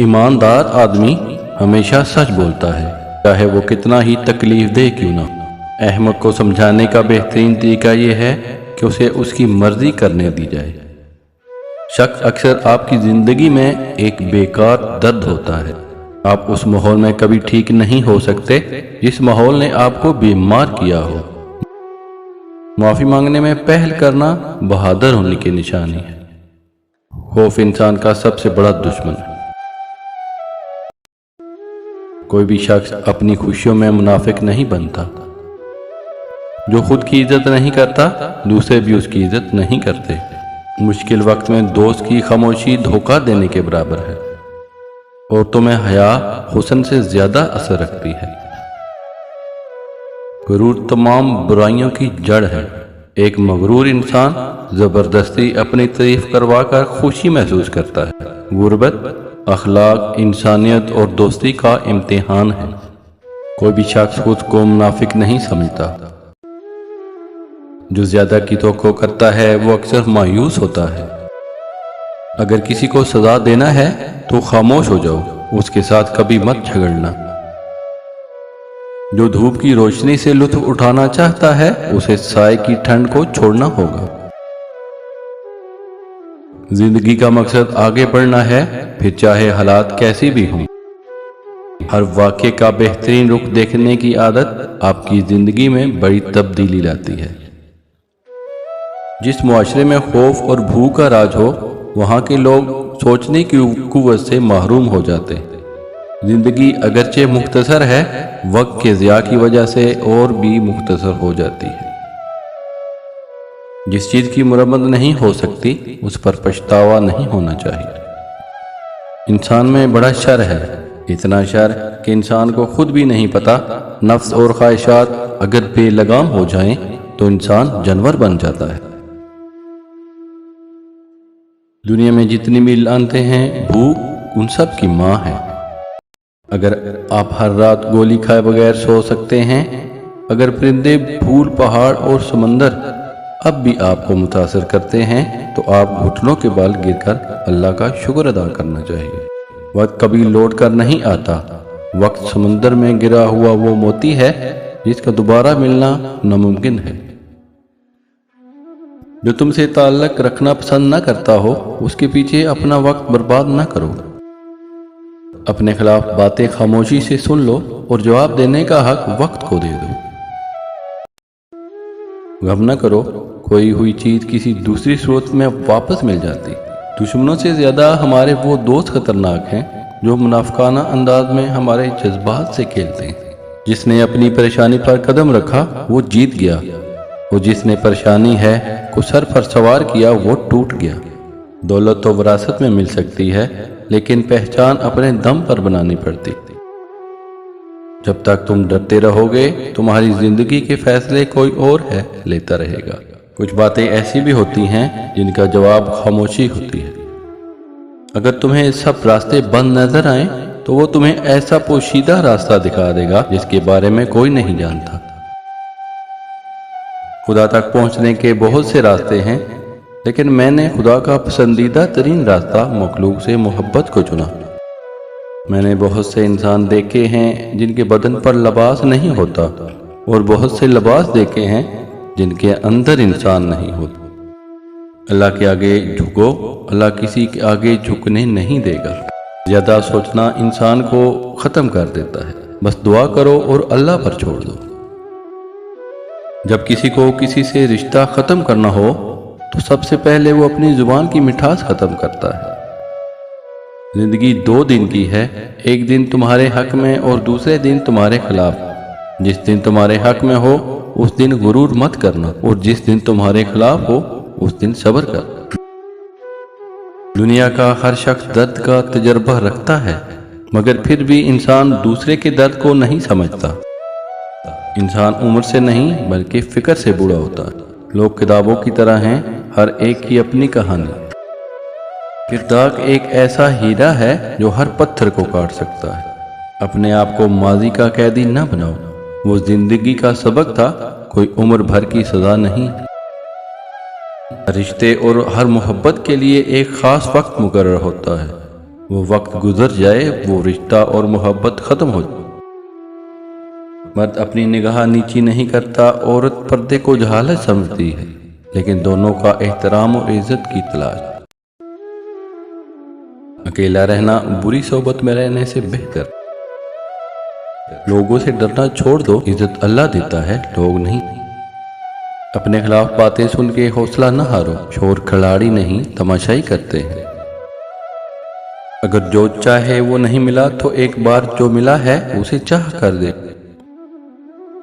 ईमानदार आदमी हमेशा सच बोलता है, चाहे वो कितना ही तकलीफ दे क्यों ना। अहमक को समझाने का बेहतरीन तरीका ये है कि उसे उसकी मर्जी करने दी जाए। शक अक्सर आपकी ज़िंदगी में एक बेकार दर्द होता है। आप उस माहौल में कभी ठीक नहीं हो सकते जिस माहौल ने आपको बीमार किया हो। माफ़ी मांगने में पहल करना बहादुर होने की निशानी है। खौफ इंसान का सबसे बड़ा दुश्मन है। कोई भी शख्स अपनी खुशियों में मुनाफिक नहीं बनता। जो खुद की इज्जत नहीं करता, दूसरे भी उसकी इज्जत नहीं करते। मुश्किल वक्त में दोस्त की खामोशी धोखा देने के बराबर है। औरतों में हया हुस्न से ज्यादा असर रखती है। गुरूर तमाम बुराइयों की जड़ है। एक मगरूर इंसान जबरदस्ती अपनी तारीफ करवा कर खुशी महसूस करता है। गुर्बत अखलाक, इंसानियत और दोस्ती का इम्तिहान है। कोई भी शख्स खुद को मुनाफिक नहीं समझता। जो ज्यादा की तवक्को करता है वो अक्सर मायूस होता है। अगर किसी को सजा देना है तो खामोश हो जाओ, उसके साथ कभी मत झगड़ना। जो धूप की रोशनी से लुत्फ उठाना चाहता है उसे साए की ठंड को छोड़ना होगा। जिंदगी का मकसद आगे बढ़ना है, फिर चाहे हालात कैसी भी हों। हर वाक़े का बेहतरीन रुख देखने की आदत आपकी जिंदगी में बड़ी तब्दीली लाती है। जिस मुआशरे में खौफ और भूख का राज हो, वहाँ के लोग सोचने की कुव्वत से महरूम हो जाते हैं। जिंदगी अगरचे मुख्तसर है, वक्त के ज़िया की वजह से और भी मुख्तसर हो जाती है। जिस चीज़ की मुरम्मत नहीं हो सकती उस पर पछतावा नहीं होना चाहिए। इंसान में बड़ा शर है, इतना शर कि इंसान को खुद भी नहीं पता। नफ्स और ख्वाहिशात अगर बेलगाम हो जाएं तो इंसान जानवर बन जाता है। दुनिया में जितनी भी लानतें हैं, भूख उन सब की माँ है। अगर आप हर रात गोली खाए बगैर सो सकते हैं, अगर परिंदे, फूल, पहाड़ और समंदर अब भी आपको मुतासर करते हैं, तो आप घुटनों के बल गिरकर अल्लाह का शुक्र अदा करना चाहिए। वक्त कभी लौट कर नहीं आता। वक्त समुंदर में गिरा हुआ वो मोती है जिसका दोबारा मिलना नामुमकिन है। जो तुमसे ताल्लुक रखना पसंद न करता हो उसके पीछे अपना वक्त बर्बाद न करो। अपने खिलाफ बातें खामोशी से सुन लो और जवाब देने का हक वक्त को दे दो। गम न करो, खोई हुई चीज किसी दूसरी सूरत में वापस मिल जाती। दुश्मनों से ज्यादा हमारे वो दोस्त खतरनाक हैं जो मुनाफिकाना अंदाज में हमारे जज्बात से खेलते हैं। जिसने अपनी परेशानी पर कदम रखा वो जीत गया, और जिसने परेशानी है को सर पर सवार किया वो टूट गया। दौलत तो विरासत में मिल सकती है, लेकिन पहचान अपने दम पर बनानी पड़ती। जब तक तुम डरते रहोगे तुम्हारी जिंदगी के फैसले कोई और है लेता रहेगा। कुछ बातें ऐसी भी होती हैं जिनका जवाब खामोशी होती है। अगर तुम्हें सब रास्ते बंद नजर आए तो वो तुम्हें ऐसा पोशीदा रास्ता दिखा देगा जिसके बारे में कोई नहीं जानता। खुदा तक पहुंचने के बहुत से रास्ते हैं, लेकिन मैंने खुदा का पसंदीदा तरीन रास्ता मखलूक से मोहब्बत को चुना। मैंने बहुत से इंसान देखे हैं जिनके बदन पर लिबास नहीं होता, और बहुत से लिबास देखे हैं जिनके अंदर इंसान नहीं होता। अल्लाह के आगे झुको, अल्लाह किसी के आगे झुकने नहीं देगा। ज्यादा सोचना इंसान को ख़त्म कर देता है। बस दुआ करो और अल्लाह पर छोड़ दो। जब किसी को किसी से रिश्ता ख़त्म करना हो तो सबसे पहले वो अपनी जुबान की मिठास ख़त्म करता है। जिंदगी 2 दिन की है, एक दिन तुम्हारे हक में और दूसरे दिन तुम्हारे खिलाफ। जिस दिन तुम्हारे हक में हो उस दिन गुरूर मत करना, और जिस दिन तुम्हारे खिलाफ हो उस दिन सब्र कर। दुनिया का हर शख्स दर्द का तजर्बा रखता है, मगर फिर भी इंसान दूसरे के दर्द को नहीं समझता। इंसान उम्र से नहीं बल्कि फिक्र से बूढ़ा होता है। लोग किताबों की तरह हैं, हर एक की अपनी कहानी। किरदार एक ऐसा हीरा है जो हर पत्थर को काट सकता है। अपने आप को माजी का कैदी न बनाओ, वो जिंदगी का सबक था, कोई उम्र भर की सजा नहीं। रिश्ते और हर मोहब्बत के लिए एक खास वक्त मुकर्रर होता है। وہ وقت گزر جائے وہ رشتہ اور محبت ختم ہو جائے۔ مرد اپنی نگاہ نیچی نہیں کرتا، عورت پردے کو جہالت سمجھتی ہے، لیکن دونوں کا احترام اور عزت کی تلاش۔ اکیلا رہنا بری صحبت میں رہنے سے بہتر۔ لوگوں سے ڈرنا چھوڑ دو، عزت اللہ دیتا ہے، لوگ نہیں۔ اپنے خلاف باتیں سن کے حوصلہ نہ ہارو، شور کھلاڑی نہیں تماشائی کرتے ہیں۔ اگر جو چاہے وہ نہیں ملا تو ایک بار جو ملا ہے اسے چاہ کر دے۔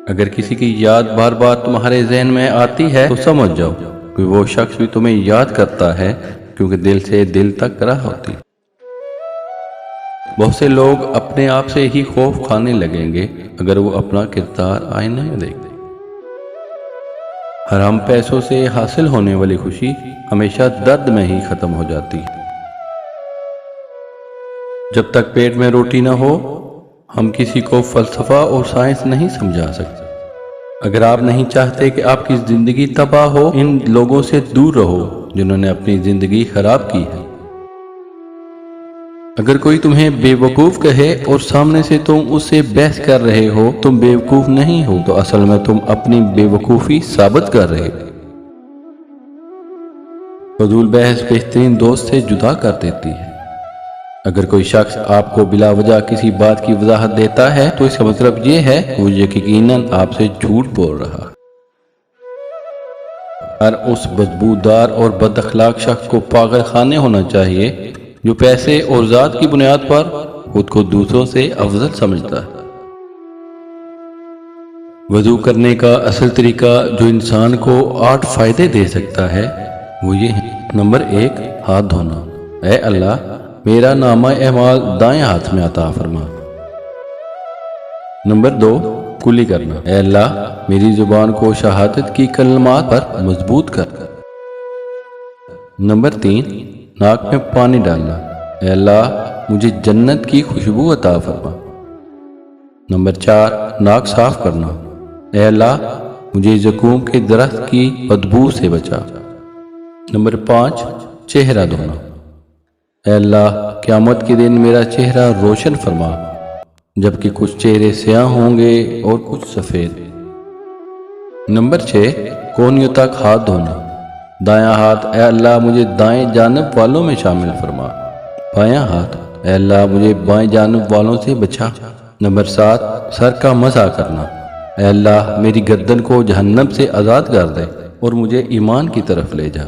اگر کسی کی یاد بار بار تمہارے ذہن میں آتی ہے تو سمجھ جاؤ کہ وہ شخص بھی تمہیں یاد کرتا ہے، کیونکہ دل سے دل تک راہ ہوتی۔ بہت سے لوگ اپنے آپ سے ہی خوف کھانے لگیں گے اگر وہ اپنا کردار آئینے میں دیکھیں۔ حرام پیسوں سے حاصل ہونے والی خوشی ہمیشہ درد میں ہی ختم ہو جاتی ہے۔ جب تک پیٹ میں روٹی نہ ہو ہم کسی کو فلسفہ اور سائنس نہیں سمجھا سکتے۔ اگر آپ نہیں چاہتے کہ آپ کی زندگی تباہ ہو، ان لوگوں سے دور رہو جنہوں نے اپنی زندگی خراب کی ہے۔ اگر کوئی تمہیں بے وقوف کہے اور سامنے سے تم اس سے بحث کر رہے ہو تم بے وقوف نہیں ہو، تو اصل میں تم اپنی بے وقوفی ثابت کر رہے ہو۔ فضول بحث بہترین دوست سے جدا کر دیتی ہے۔ اگر کوئی شخص آپ کو بلا وجہ کسی بات کی وضاحت دیتا ہے تو اس کا مطلب یہ ہے کہ وہ یقیناً آپ سے جھوٹ بول رہا ہے۔ ہر اس بدبودار اور بد اخلاق شخص کو پاگل خانے ہونا چاہیے جو پیسے اور ذات کی بنیاد پر خود کو دوسروں سے افضل سمجھتا ہے۔ وضو کرنے کا اصل طریقہ جو انسان کو 8 فائدے دے سکتا ہے وہ یہ ہے۔ نمبر 1، ہاتھ دھونا۔ اے اللہ میرا نامہ اعمال دائیں ہاتھ میں عطا فرما۔ نمبر 2، کلی کرنا۔ اے اللہ میری زبان کو شہادت کی کلمات پر مضبوط کر۔ نمبر 3، ناک میں پانی ڈالنا۔ اے اللہ مجھے جنت کی خوشبو عطا فرما۔ نمبر 4، ناک صاف کرنا۔ اے اللہ مجھے زقوم کے درخت کی بدبو سے بچا۔ نمبر 5، چہرہ دھونا۔ اے اللہ قیامت کے دن میرا چہرہ روشن فرما، جبکہ کچھ چہرے سیاہ ہوں گے اور کچھ سفید۔ نمبر 6، کونیوں تک ہاتھ دھونا۔ دایاں ہاتھ، اے اللہ مجھے دائیں جانب والوں میں شامل فرما۔ بایاں ہاتھ، اے اللہ مجھے بائیں جانب والوں سے بچا۔ نمبر 7، سر کا مسح کرنا۔ اے اللہ میری گردن کو جہنم سے آزاد کر دے اور مجھے ایمان کی طرف لے جا۔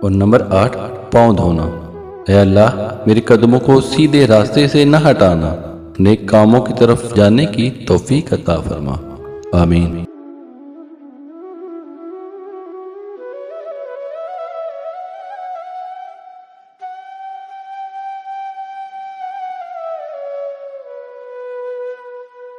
اور نمبر 8، پاؤں دھونا۔ اے اللہ میرے قدموں کو سیدھے راستے سے نہ ہٹانا، نیک کاموں کی طرف جانے کی توفیق عطا فرما۔ آمین۔